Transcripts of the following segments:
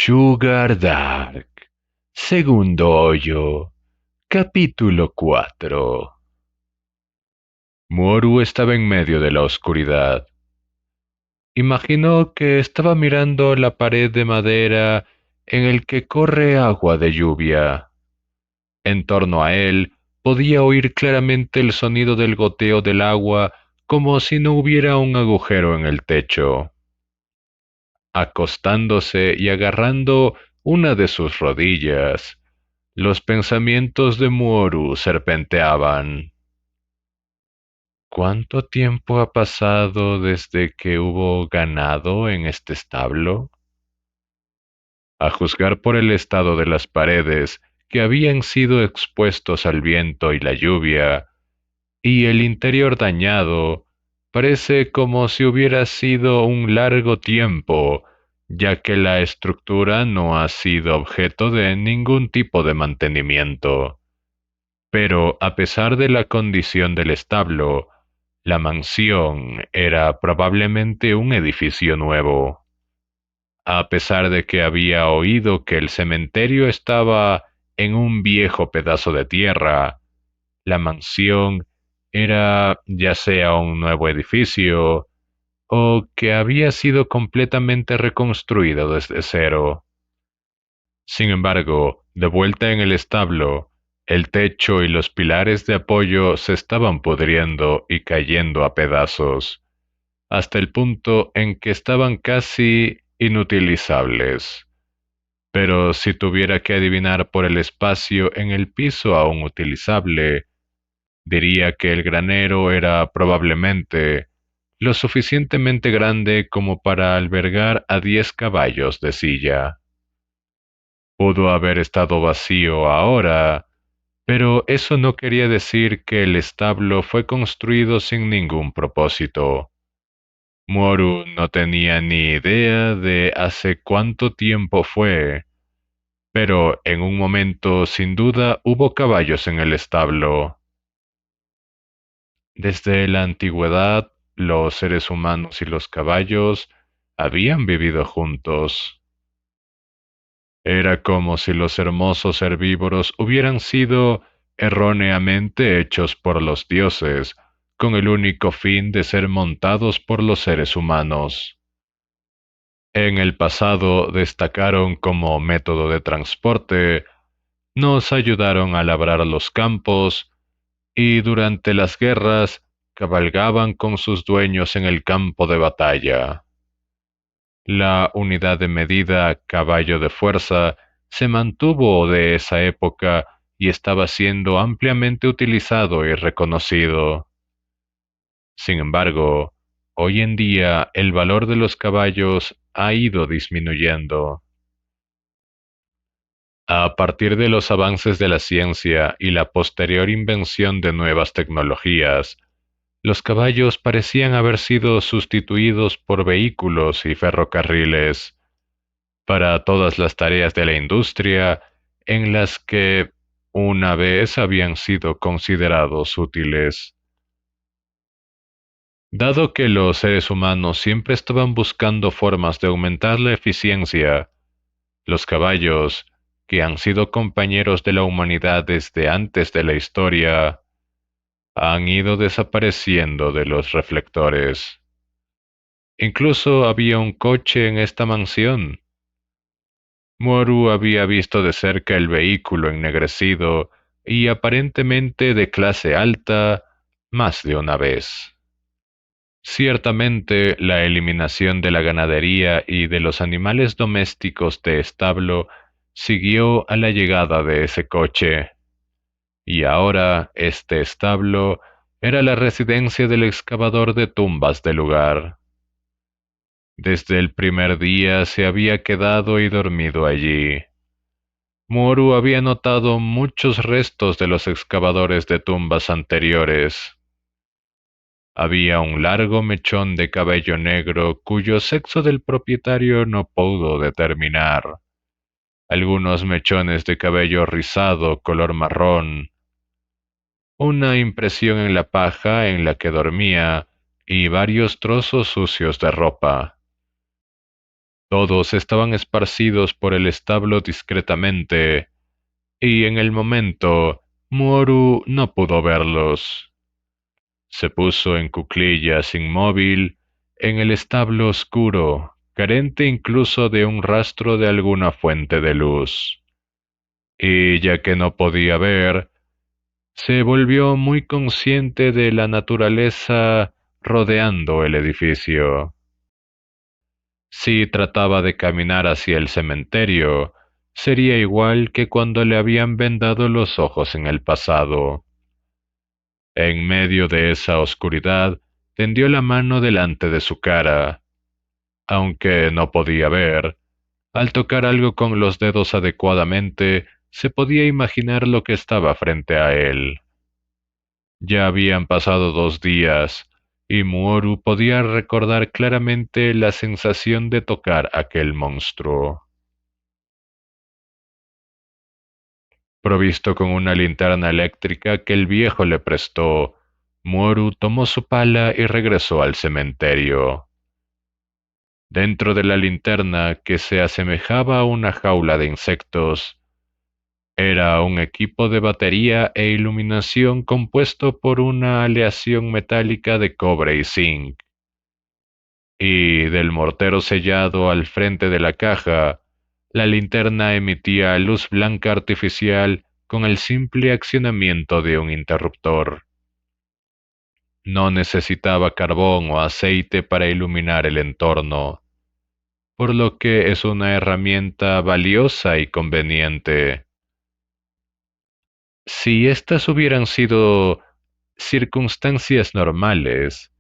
Sugar Dark, segundo hoyo, capítulo 4. Moru estaba en medio de la oscuridad. Imaginó que estaba mirando la pared de madera en el que corre agua de lluvia. En torno a él podía oír claramente el sonido del goteo del agua como si no hubiera un agujero en el techo. Acostándose y agarrando una de sus rodillas, los pensamientos de Muoru serpenteaban. ¿Cuánto tiempo ha pasado desde que hubo ganado en este establo? A juzgar por el estado de las paredes, que habían sido expuestos al viento y la lluvia, y el interior dañado, parece como si hubiera sido un largo tiempo, ya que la estructura no ha sido objeto de ningún tipo de mantenimiento. Pero a pesar de la condición del establo, la mansión era probablemente un edificio nuevo. A pesar de que había oído que el cementerio estaba en un viejo pedazo de tierra, la mansión era ya sea un nuevo edificio o que había sido completamente reconstruido desde cero. Sin embargo, de vuelta en el establo, el techo y los pilares de apoyo se estaban pudriendo y cayendo a pedazos, hasta el punto en que estaban casi inutilizables. Pero si tuviera que adivinar por el espacio en el piso aún utilizable, diría que el granero era probablemente lo suficientemente grande como para albergar a 10 caballos de silla. Pudo haber estado vacío ahora, pero eso no quería decir que el establo fue construido sin ningún propósito. Moru no tenía ni idea de hace cuánto tiempo fue, pero en un momento sin duda hubo caballos en el establo. Desde la antigüedad, los seres humanos y los caballos habían vivido juntos. Era como si los hermosos herbívoros hubieran sido erróneamente hechos por los dioses, con el único fin de ser montados por los seres humanos. En el pasado destacaron como método de transporte, nos ayudaron a labrar los campos, y durante las guerras cabalgaban con sus dueños en el campo de batalla. La unidad de medida caballo de fuerza se mantuvo de esa época y estaba siendo ampliamente utilizado y reconocido. Sin embargo, hoy en día el valor de los caballos ha ido disminuyendo. A partir de los avances de la ciencia y la posterior invención de nuevas tecnologías, los caballos parecían haber sido sustituidos por vehículos y ferrocarriles para todas las tareas de la industria en las que una vez habían sido considerados útiles. Dado que los seres humanos siempre estaban buscando formas de aumentar la eficiencia, los caballos, que han sido compañeros de la humanidad desde antes de la historia, han ido desapareciendo de los reflectores. Incluso había un coche en esta mansión. Moru había visto de cerca el vehículo ennegrecido y aparentemente de clase alta más de una vez. Ciertamente, la eliminación de la ganadería y de los animales domésticos de establo siguió a la llegada de ese coche, y ahora este establo era la residencia del excavador de tumbas del lugar. Desde el primer día se había quedado y dormido allí. Moru había notado muchos restos de los excavadores de tumbas anteriores. Había un largo mechón de cabello negro cuyo sexo del propietario no pudo determinar. Algunos mechones de cabello rizado color marrón. Una impresión en la paja en la que dormía y varios trozos sucios de ropa. Todos estaban esparcidos por el establo discretamente, y en el momento Muoru no pudo verlos. Se puso en cuclillas inmóvil en el establo oscuro, carente incluso de un rastro de alguna fuente de luz. Y ya que no podía ver, se volvió muy consciente de la naturaleza rodeando el edificio. Si trataba de caminar hacia el cementerio, sería igual que cuando le habían vendado los ojos en el pasado. En medio de esa oscuridad, tendió la mano delante de su cara. Aunque no podía ver, al tocar algo con los dedos adecuadamente, se podía imaginar lo que estaba frente a él. Ya habían pasado 2 días, y Muoru podía recordar claramente la sensación de tocar aquel monstruo. Provisto con una linterna eléctrica que el viejo le prestó, Muoru tomó su pala y regresó al cementerio. Dentro de la linterna, que se asemejaba a una jaula de insectos, era un equipo de batería e iluminación compuesto por una aleación metálica de cobre y zinc, y del mortero sellado al frente de la caja, la linterna emitía luz blanca artificial con el simple accionamiento de un interruptor. No necesitaba carbón o aceite para iluminar el entorno, por lo que es una herramienta valiosa y conveniente. Si estas hubieran sido circunstancias normales,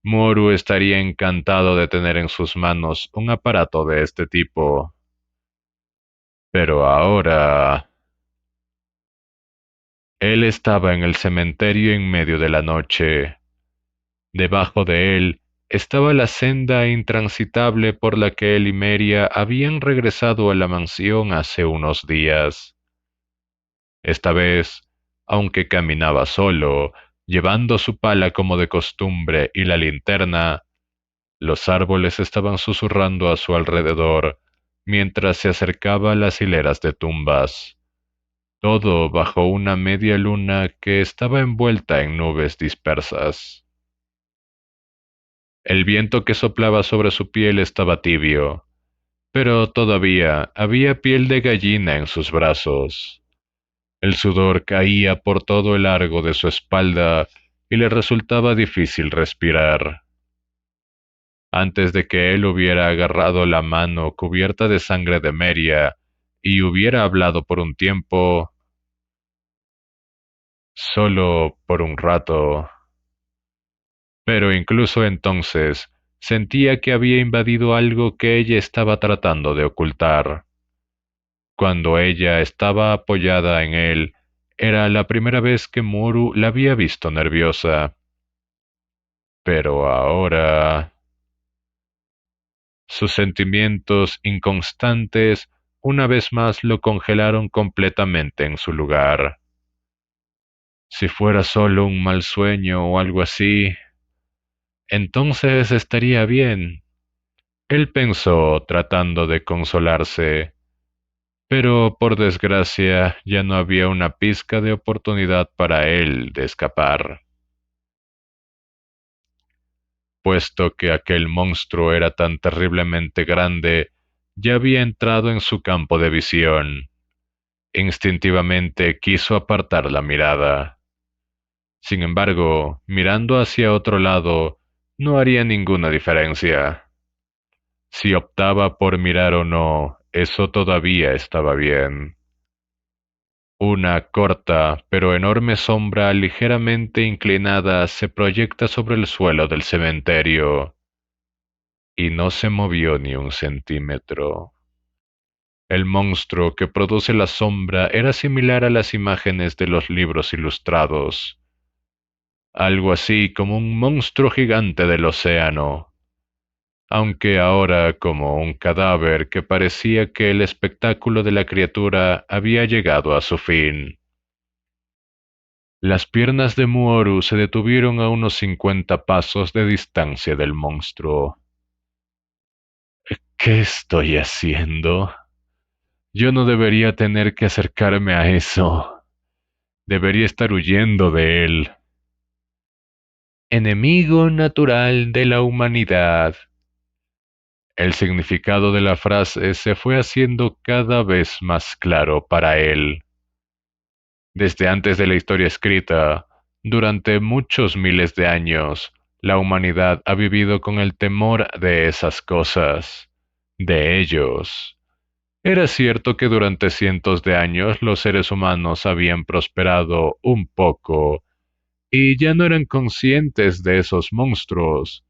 Moru estaría encantado de tener en sus manos un aparato de este tipo. Pero ahora, él estaba en el cementerio en medio de la noche. Debajo de él estaba la senda intransitable por la que él y Meria habían regresado a la mansión hace unos días. Esta vez, aunque caminaba solo, llevando su pala como de costumbre y la linterna, los árboles estaban susurrando a su alrededor mientras se acercaba a las hileras de tumbas, todo bajo una media luna que estaba envuelta en nubes dispersas. El viento que soplaba sobre su piel estaba tibio, pero todavía había piel de gallina en sus brazos. El sudor caía por todo el largo de su espalda y le resultaba difícil respirar. Antes de que él hubiera agarrado la mano cubierta de sangre de Meria y hubiera hablado por un tiempo, solo por un rato, pero incluso entonces sentía que había invadido algo que ella estaba tratando de ocultar. Cuando ella estaba apoyada en él, era la primera vez que Muru la había visto nerviosa. Pero ahora, sus sentimientos inconstantes una vez más lo congelaron completamente en su lugar. Si fuera solo un mal sueño o algo así, entonces estaría bien. Él pensó tratando de consolarse, pero por desgracia ya no había una pizca de oportunidad para él de escapar, puesto que aquel monstruo era tan terriblemente grande, ya había entrado en su campo de visión. Instintivamente quiso apartar la mirada. Sin embargo, mirando hacia otro lado, no haría ninguna diferencia. Si optaba por mirar o no, eso todavía estaba bien. Una corta pero enorme sombra ligeramente inclinada se proyecta sobre el suelo del cementerio, y no se movió ni un centímetro. El monstruo que produce la sombra era similar a las imágenes de los libros ilustrados, algo así como un monstruo gigante del océano, aunque ahora como un cadáver que parecía que el espectáculo de la criatura había llegado a su fin. Las piernas de Muoru se detuvieron a unos 50 pasos de distancia del monstruo. ¿Qué estoy haciendo? Yo no debería tener que acercarme a eso. Debería estar huyendo de él. Enemigo natural de la humanidad. El significado de la frase se fue haciendo cada vez más claro para él. Desde antes de la historia escrita, durante muchos miles de años, la humanidad ha vivido con el temor de esas cosas, de ellos. Era cierto que durante cientos de años los seres humanos habían prosperado un poco y ya no eran conscientes de esos monstruos,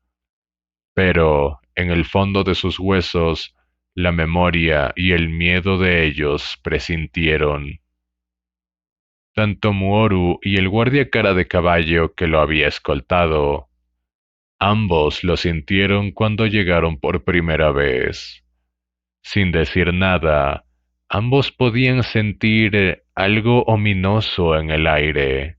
pero en el fondo de sus huesos, la memoria y el miedo de ellos presintieron. Tanto Muoru y el guardia cara de caballo que lo había escoltado, ambos lo sintieron cuando llegaron por primera vez. Sin decir nada, ambos podían sentir algo ominoso en el aire.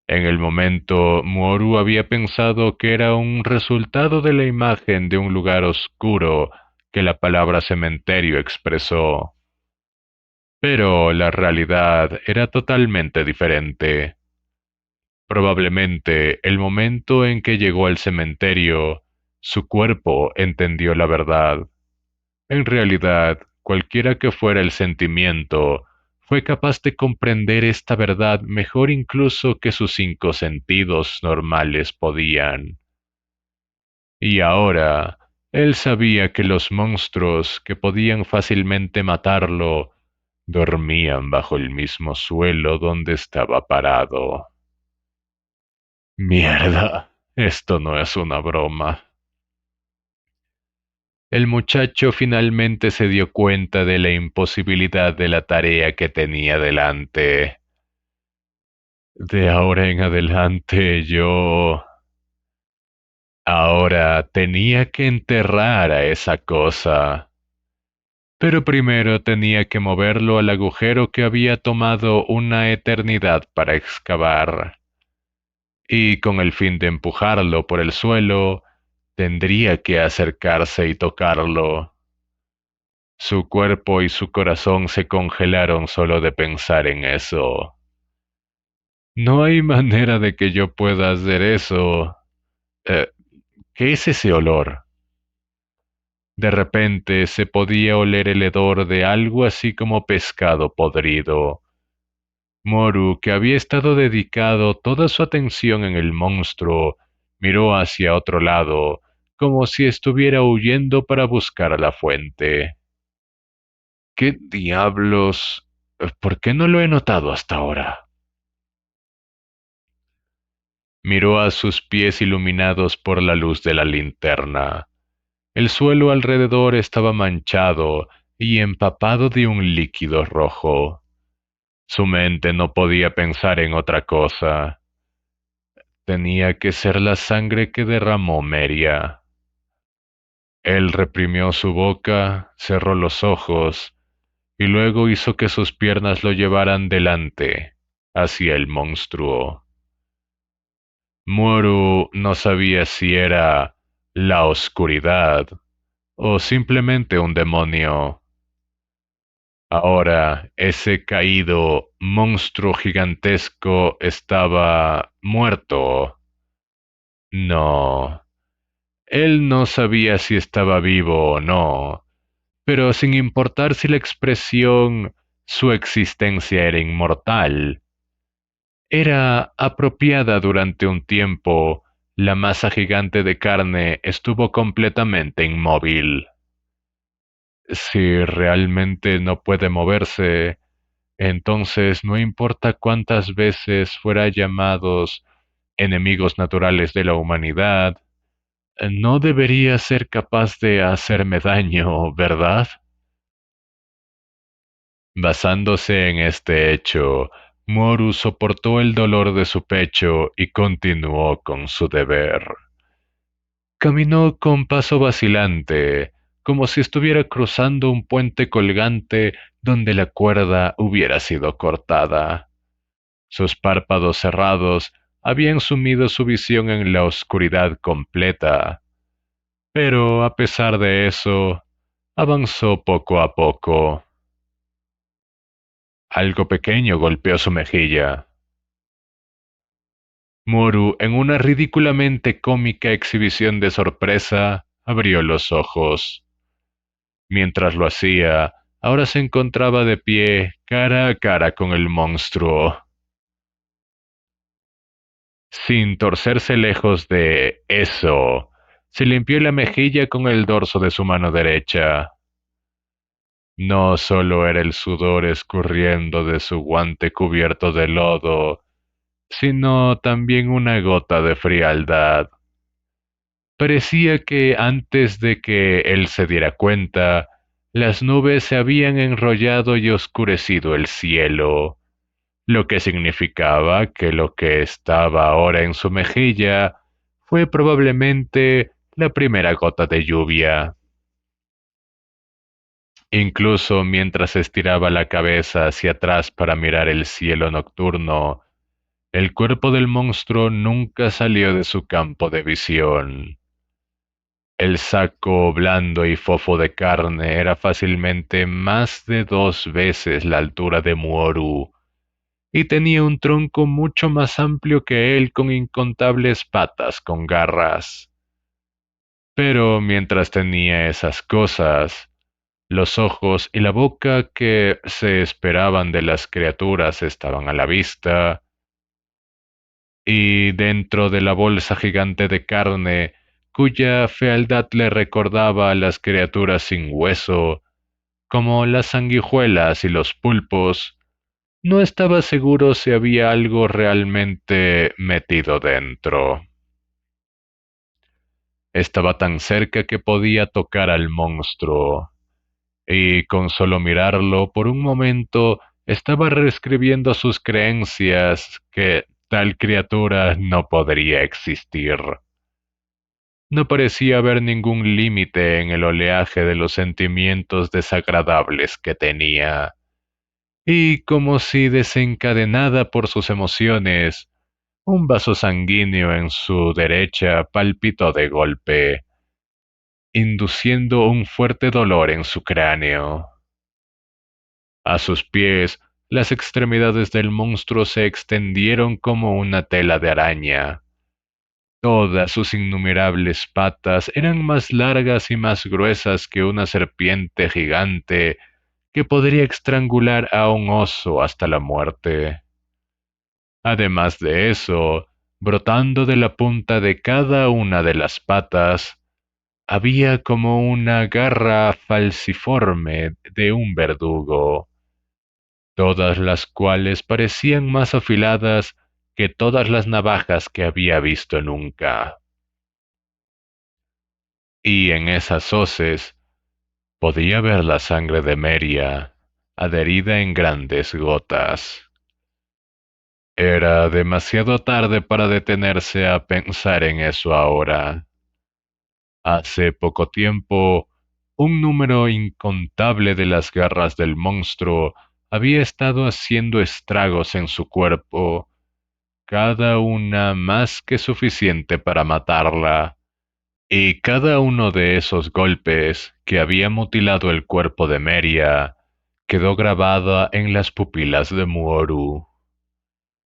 En el momento, Muoru había pensado que era un resultado de la imagen de un lugar oscuro que la palabra cementerio expresó. Pero la realidad era totalmente diferente. Probablemente el momento en que llegó al cementerio, su cuerpo entendió la verdad. En realidad, cualquiera que fuera el sentimiento, fue capaz de comprender esta verdad mejor incluso que sus cinco sentidos normales podían. Y ahora, él sabía que los monstruos que podían fácilmente matarlo dormían bajo el mismo suelo donde estaba parado. Mierda, esto no es una broma. El muchacho finalmente se dio cuenta de la imposibilidad de la tarea que tenía delante. De ahora en adelante yo... Ahora tenía que enterrar a esa cosa. Pero primero tenía que moverlo al agujero que había tomado una eternidad para excavar. Y con el fin de empujarlo por el suelo, tendría que acercarse y tocarlo. Su cuerpo y su corazón se congelaron solo de pensar en eso. No hay manera de que yo pueda hacer eso. Eh, ¿Qué es ese olor? De repente se podía oler el hedor de algo así como pescado podrido. Moru, que había estado dedicado toda su atención en el monstruo, miró hacia otro lado, como si estuviera huyendo para buscar a la fuente. ¿Qué diablos? ¿Por qué no lo he notado hasta ahora? Miró a sus pies iluminados por la luz de la linterna. El suelo alrededor estaba manchado y empapado de un líquido rojo. Su mente no podía pensar en otra cosa. Tenía que ser la sangre que derramó Meria. Él reprimió su boca, cerró los ojos y luego hizo que sus piernas lo llevaran delante, hacia el monstruo. Muru no sabía si era la oscuridad o simplemente un demonio. Ahora, ese caído monstruo gigantesco estaba muerto. No, él no sabía si estaba vivo o no, pero sin importar si la expresión, su existencia era inmortal, era apropiada durante un tiempo, la masa gigante de carne estuvo completamente inmóvil. Si realmente no puede moverse, entonces no importa cuántas veces fuera llamados enemigos naturales de la humanidad, no debería ser capaz de hacerme daño, ¿verdad? Basándose en este hecho, Moru soportó el dolor de su pecho y continuó con su deber. Caminó con paso vacilante, como si estuviera cruzando un puente colgante donde la cuerda hubiera sido cortada. Sus párpados cerrados habían sumido su visión en la oscuridad completa, pero a pesar de eso, avanzó poco a poco. Algo pequeño golpeó su mejilla. Moru, en una ridículamente cómica exhibición de sorpresa, abrió los ojos. Mientras lo hacía, ahora se encontraba de pie, cara a cara con el monstruo. Sin torcerse lejos de eso, se limpió la mejilla con el dorso de su mano derecha. No solo era el sudor escurriendo de su guante cubierto de lodo, sino también una gota de frialdad. Parecía que antes de que él se diera cuenta, las nubes se habían enrollado y oscurecido el cielo, lo que significaba que lo que estaba ahora en su mejilla fue probablemente la primera gota de lluvia. Incluso mientras estiraba la cabeza hacia atrás para mirar el cielo nocturno, el cuerpo del monstruo nunca salió de su campo de visión. El saco blando y fofo de carne era fácilmente más de 2 veces la altura de Muoru, y tenía un tronco mucho más amplio que él con incontables patas con garras. Pero mientras tenía esas cosas, los ojos y la boca que se esperaban de las criaturas estaban a la vista, y dentro de la bolsa gigante de carne, cuya fealdad le recordaba a las criaturas sin hueso, como las sanguijuelas y los pulpos, no estaba seguro si había algo realmente metido dentro. Estaba tan cerca que podía tocar al monstruo, y con solo mirarlo por un momento estaba reescribiendo sus creencias que tal criatura no podría existir. No parecía haber ningún límite en el oleaje de los sentimientos desagradables que tenía, y como si desencadenada por sus emociones, un vaso sanguíneo en su derecha palpitó de golpe, induciendo un fuerte dolor en su cráneo. A sus pies, las extremidades del monstruo se extendieron como una tela de araña. Todas sus innumerables patas eran más largas y más gruesas que una serpiente gigante que podría estrangular a un oso hasta la muerte. Además de eso, brotando de la punta de cada una de las patas, había como una garra falciforme de un verdugo, todas las cuales parecían más afiladas que todas las navajas que había visto nunca. Y en esas hoces podía ver la sangre de Meria, adherida en grandes gotas. Era demasiado tarde para detenerse a pensar en eso ahora. Hace poco tiempo, un número incontable de las garras del monstruo había estado haciendo estragos en su cuerpo, cada una más que suficiente para matarla, y cada uno de esos golpes que había mutilado el cuerpo de Meria quedó grabada en las pupilas de Muoru.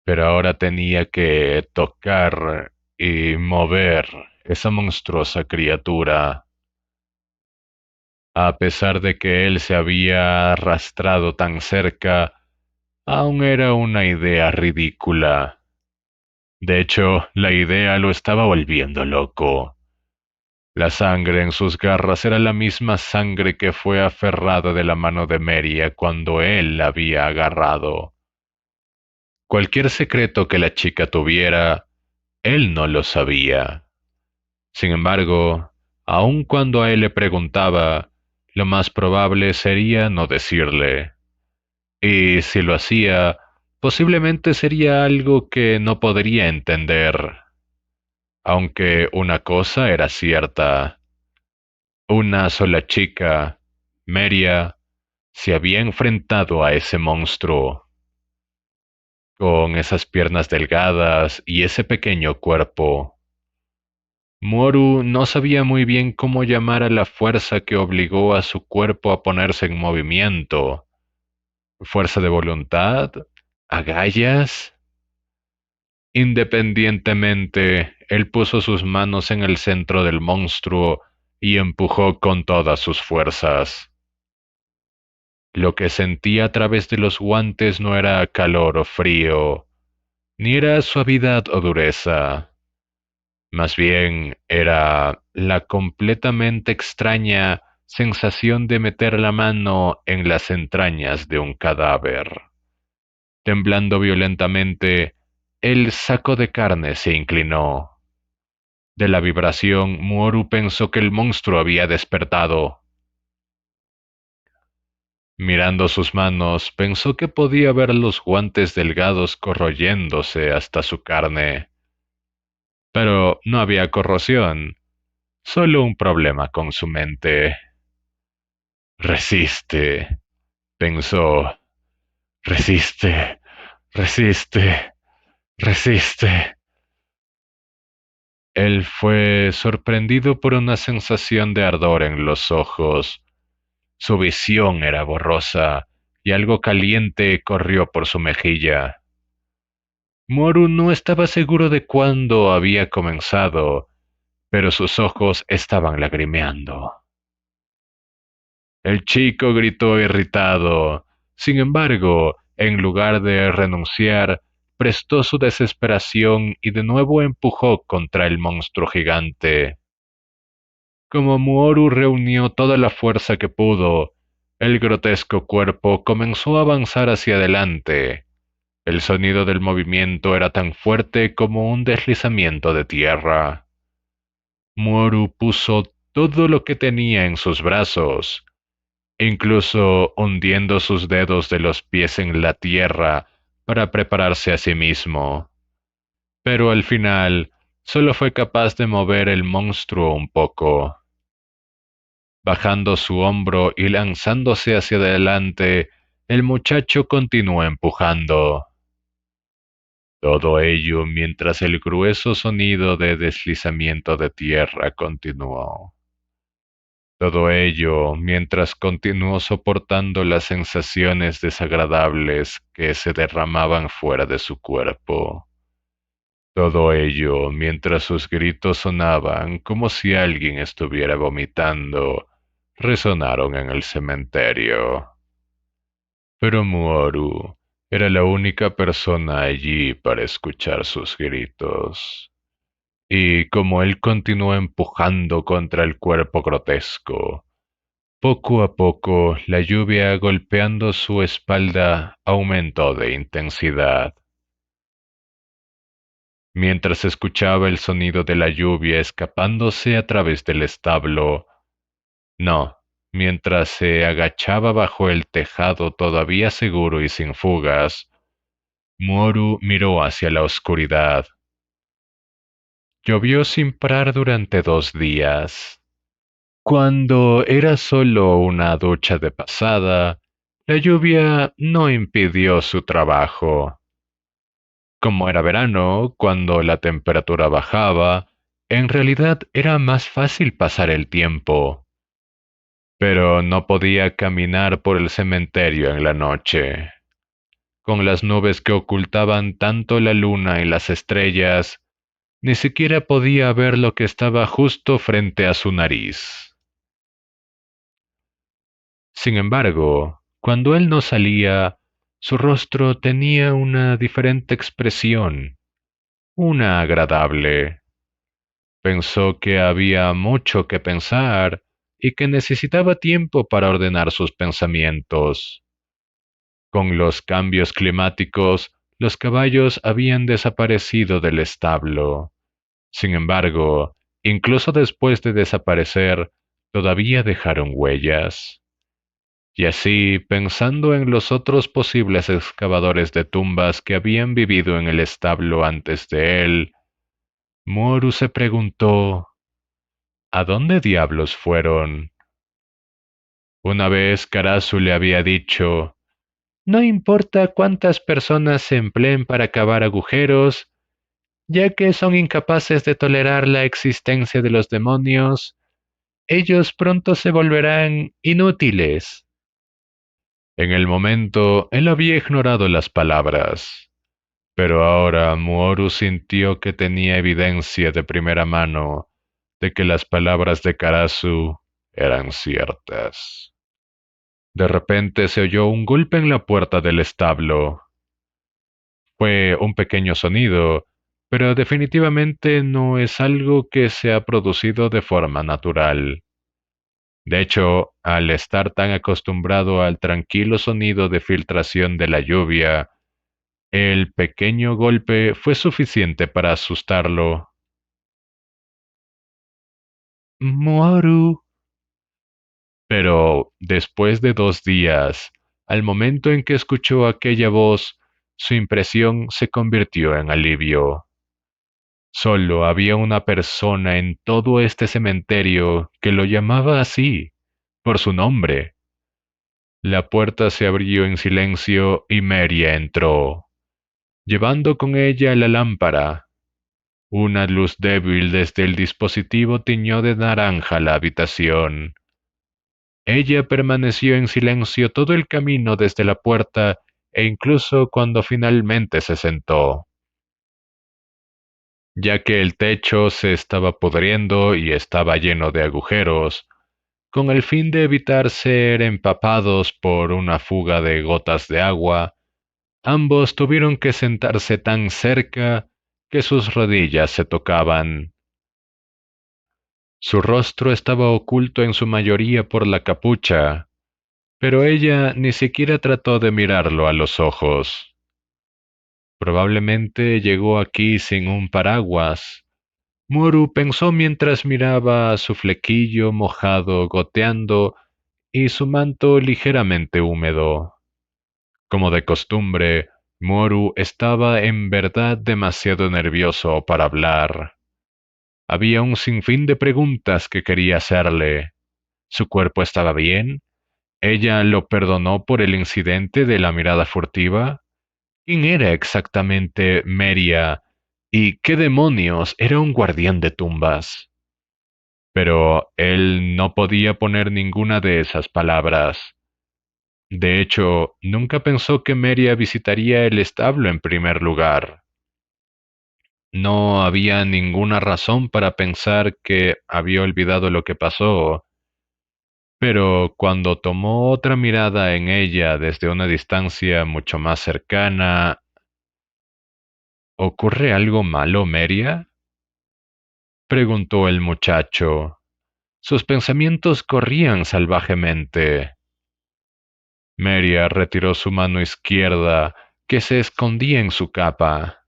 Pero ahora tenía que tocar y mover esa monstruosa criatura. A pesar de que él se había arrastrado tan cerca, aún era una idea ridícula. De hecho, la idea lo estaba volviendo loco. La sangre en sus garras era la misma sangre que fue aferrada de la mano de Meria cuando él la había agarrado. Cualquier secreto que la chica tuviera, él no lo sabía. Sin embargo, aun cuando a él le preguntaba, lo más probable sería no decirle. Y si lo hacía, posiblemente sería algo que no podría entender. Aunque una cosa era cierta, una sola chica, Meria, se había enfrentado a ese monstruo, con esas piernas delgadas y ese pequeño cuerpo. Moru no sabía muy bien cómo llamar a la fuerza que obligó a su cuerpo a ponerse en movimiento. ¿Fuerza de voluntad? ¿Agallas? Independientemente, él puso sus manos en el centro del monstruo y empujó con todas sus fuerzas. Lo que sentía a través de los guantes no era calor o frío, ni era suavidad o dureza. Más bien era la completamente extraña sensación de meter la mano en las entrañas de un cadáver. Temblando violentamente, el saco de carne se inclinó. De la vibración, Muoru pensó que el monstruo había despertado. Mirando sus manos, pensó que podía ver los guantes delgados corroyéndose hasta su carne. Pero no había corrosión, solo un problema con su mente. Resiste, pensó. Resiste, resiste, resiste. Él fue sorprendido por una sensación de ardor en los ojos. Su visión era borrosa y algo caliente corrió por su mejilla. Moru no estaba seguro de cuándo había comenzado, pero sus ojos estaban lagrimeando. El chico gritó irritado. Sin embargo, en lugar de renunciar, prestó su desesperación y de nuevo empujó contra el monstruo gigante. Como Muoru reunió toda la fuerza que pudo, el grotesco cuerpo comenzó a avanzar hacia adelante. El sonido del movimiento era tan fuerte como un deslizamiento de tierra. Muoru puso todo lo que tenía en sus brazos, incluso hundiendo sus dedos de los pies en la tierra para prepararse a sí mismo. Pero al final, solo fue capaz de mover el monstruo un poco. Bajando su hombro y lanzándose hacia adelante, el muchacho continuó empujando. Todo ello mientras el grueso sonido de deslizamiento de tierra continuó. Todo ello mientras continuó soportando las sensaciones desagradables que se derramaban fuera de su cuerpo. Todo ello mientras sus gritos sonaban como si alguien estuviera vomitando, resonaron en el cementerio. Pero Muoru era la única persona allí para escuchar sus gritos. Y como él continuó empujando contra el cuerpo grotesco, poco a poco la lluvia golpeando su espalda aumentó de intensidad. Mientras escuchaba el sonido de la lluvia escapándose a través del establo, no, mientras se agachaba bajo el tejado todavía seguro y sin fugas, Moru miró hacia la oscuridad. Llovió sin parar durante 2 días. Cuando era solo una ducha de pasada, la lluvia no impidió su trabajo. Como era verano, cuando la temperatura bajaba, en realidad era más fácil pasar el tiempo. Pero no podía caminar por el cementerio en la noche. Con las nubes que ocultaban tanto la luna y las estrellas, ni siquiera podía ver lo que estaba justo frente a su nariz. Sin embargo, cuando él no salía, su rostro tenía una diferente expresión, una agradable. Pensó que había mucho que pensar y que necesitaba tiempo para ordenar sus pensamientos. Con los cambios climáticos, los caballos habían desaparecido del establo. Sin embargo, incluso después de desaparecer, todavía dejaron huellas. Y así, pensando en los otros posibles excavadores de tumbas que habían vivido en el establo antes de él, Moru se preguntó, ¿a dónde diablos fueron? Una vez Karasu le había dicho, no importa cuántas personas se empleen para cavar agujeros, Ya que son incapaces de tolerar la existencia de los demonios, ellos pronto se volverán inútiles. En el momento, él había ignorado las palabras, pero ahora Muoru sintió que tenía evidencia de primera mano de que las palabras de Karasu eran ciertas. De repente se oyó un golpe en la puerta del establo. Fue un pequeño sonido, pero definitivamente no es algo que se ha producido de forma natural. De hecho, al estar tan acostumbrado al tranquilo sonido de filtración de la lluvia, el pequeño golpe fue suficiente para asustarlo. Moru. Pero después de 2 días, al momento en que escuchó aquella voz, su impresión se convirtió en alivio. Solo había una persona en todo este cementerio que lo llamaba así, por su nombre. La puerta se abrió en silencio y Meria entró, llevando con ella la lámpara. Una luz débil desde el dispositivo tiñó de naranja la habitación. Ella permaneció en silencio todo el camino desde la puerta e incluso cuando finalmente se sentó, ya que el techo se estaba pudriendo y estaba lleno de agujeros, con el fin de evitar ser empapados por una fuga de gotas de agua. Ambos tuvieron que sentarse tan cerca que sus rodillas se tocaban. Su rostro estaba oculto en su mayoría por la capucha, pero ella ni siquiera trató de mirarlo a los ojos. Probablemente llegó aquí sin un paraguas. Muru pensó mientras miraba su flequillo mojado goteando y su manto ligeramente húmedo. Como de costumbre, Moru estaba en verdad demasiado nervioso para hablar. Había un sinfín de preguntas que quería hacerle. ¿Su cuerpo estaba bien? ¿Ella lo perdonó por el incidente de la mirada furtiva? ¿Quién era exactamente Meria? ¿Y qué demonios era un guardián de tumbas? Pero él no podía poner ninguna de esas palabras. De hecho, nunca pensó que Meria visitaría el establo en primer lugar. No había ninguna razón para pensar que había olvidado lo que pasó, pero cuando tomó otra mirada en ella desde una distancia mucho más cercana, ¿ocurre algo malo, Meria? Preguntó el muchacho. Sus pensamientos corrían salvajemente. Meria retiró su mano izquierda, que se escondía en su capa.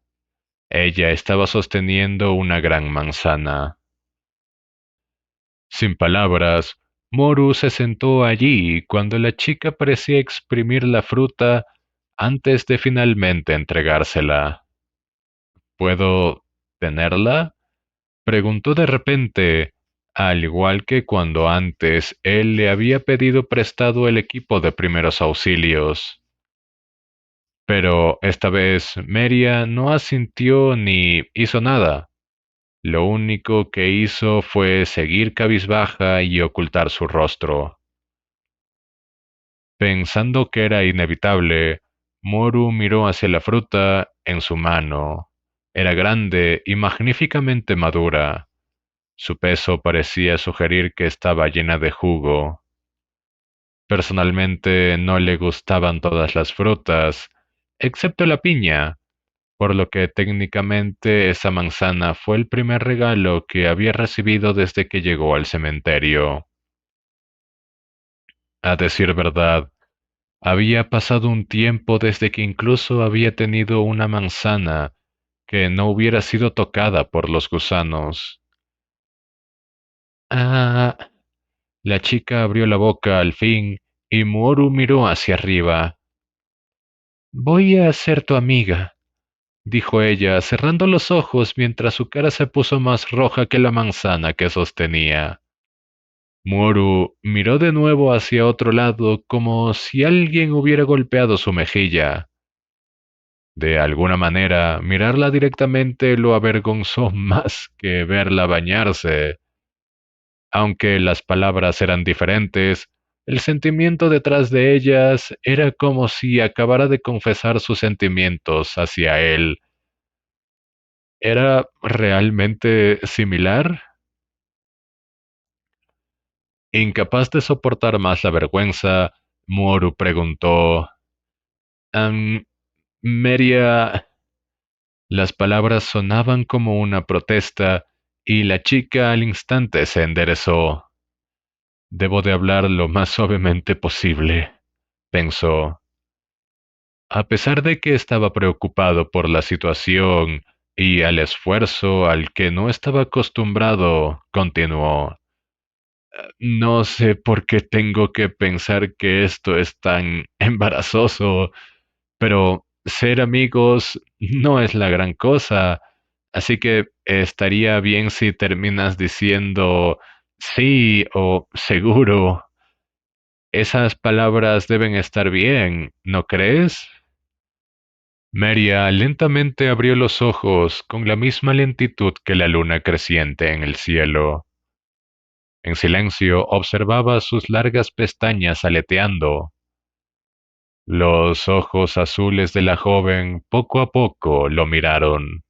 Ella estaba sosteniendo una gran manzana. Sin palabras, Moru se sentó allí cuando la chica parecía exprimir la fruta antes de finalmente entregársela. ¿Puedo tenerla? Preguntó de repente, al igual que cuando antes él le había pedido prestado el equipo de primeros auxilios. Pero esta vez Meria no asintió ni hizo nada. Lo único que hizo fue seguir cabizbaja y ocultar su rostro. Pensando que era inevitable, Moru miró hacia la fruta en su mano. Era grande y magníficamente madura. Su peso parecía sugerir que estaba llena de jugo. Personalmente no le gustaban todas las frutas, excepto la piña, por lo que técnicamente esa manzana fue el primer regalo que había recibido desde que llegó al cementerio. A decir verdad, había pasado un tiempo desde que incluso había tenido una manzana que no hubiera sido tocada por los gusanos. Ah, la chica abrió la boca al fin y Muoru miró hacia arriba. Voy a ser tu amiga, dijo ella, cerrando los ojos mientras su cara se puso más roja que la manzana que sostenía. Muru miró de nuevo hacia otro lado como si alguien hubiera golpeado su mejilla. De alguna manera, mirarla directamente lo avergonzó más que verla bañarse. Aunque las palabras eran diferentes, el sentimiento detrás de ellas era como si acabara de confesar sus sentimientos hacia él. ¿Era realmente similar? Incapaz de soportar más la vergüenza, Moru preguntó, "Am, Meria". Las palabras sonaban como una protesta, y la chica al instante se enderezó. Debo de hablar lo más suavemente posible, pensó. A pesar de que estaba preocupado por la situación y al esfuerzo al que no estaba acostumbrado, continuó. No sé por qué tengo que pensar que esto es tan embarazoso, pero ser amigos no es la gran cosa, así que estaría bien si terminas diciendo sí o seguro. Esas palabras deben estar bien, ¿no crees? María lentamente abrió los ojos con la misma lentitud que la luna creciente en el cielo. En silencio observaba sus largas pestañas aleteando. Los ojos azules de la joven poco a poco lo miraron.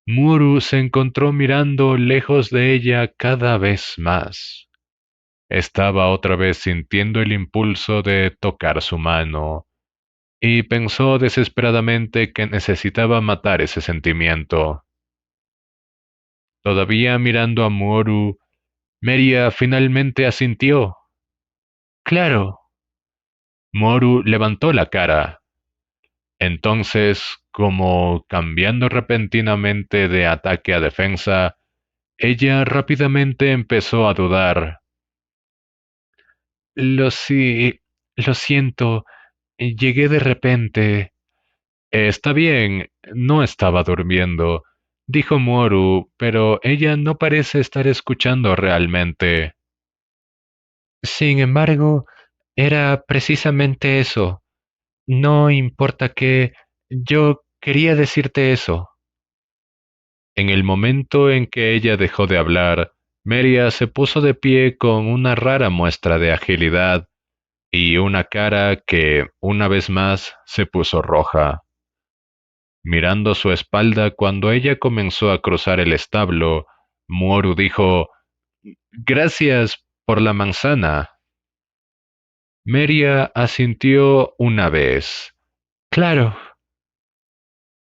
Muru se encontró mirando lejos de ella cada vez más. Estaba otra vez sintiendo el impulso de tocar su mano, y pensó desesperadamente que necesitaba matar ese sentimiento. Todavía mirando a Muru, Meria finalmente asintió. Claro. Moru levantó la cara. Entonces, como cambiando repentinamente de ataque a defensa, ella rápidamente empezó a dudar. Lo sí, lo siento, llegué de repente. Está bien, no estaba durmiendo, dijo Moru, pero ella no parece estar escuchando realmente. Sin embargo, era precisamente eso. No importa qué, yo quería decirte eso. En el momento en que ella dejó de hablar, Meria se puso de pie con una rara muestra de agilidad y una cara que, una vez más, se puso roja. Mirando su espalda cuando ella comenzó a cruzar el establo, Moru dijo, Gracias por la manzana. Meria asintió una vez. Claro.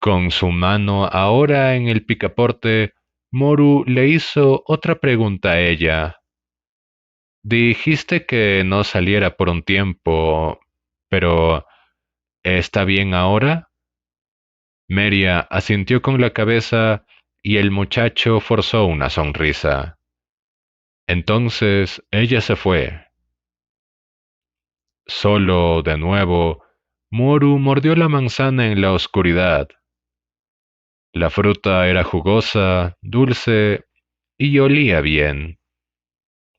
Con su mano ahora en el picaporte, Moru le hizo otra pregunta a ella. Dijiste que no saliera por un tiempo, pero ¿está bien ahora? Meria asintió con la cabeza y el muchacho forzó una sonrisa. Entonces ella se fue. Solo, de nuevo, Moru mordió la manzana en la oscuridad. La fruta era jugosa, dulce y olía bien.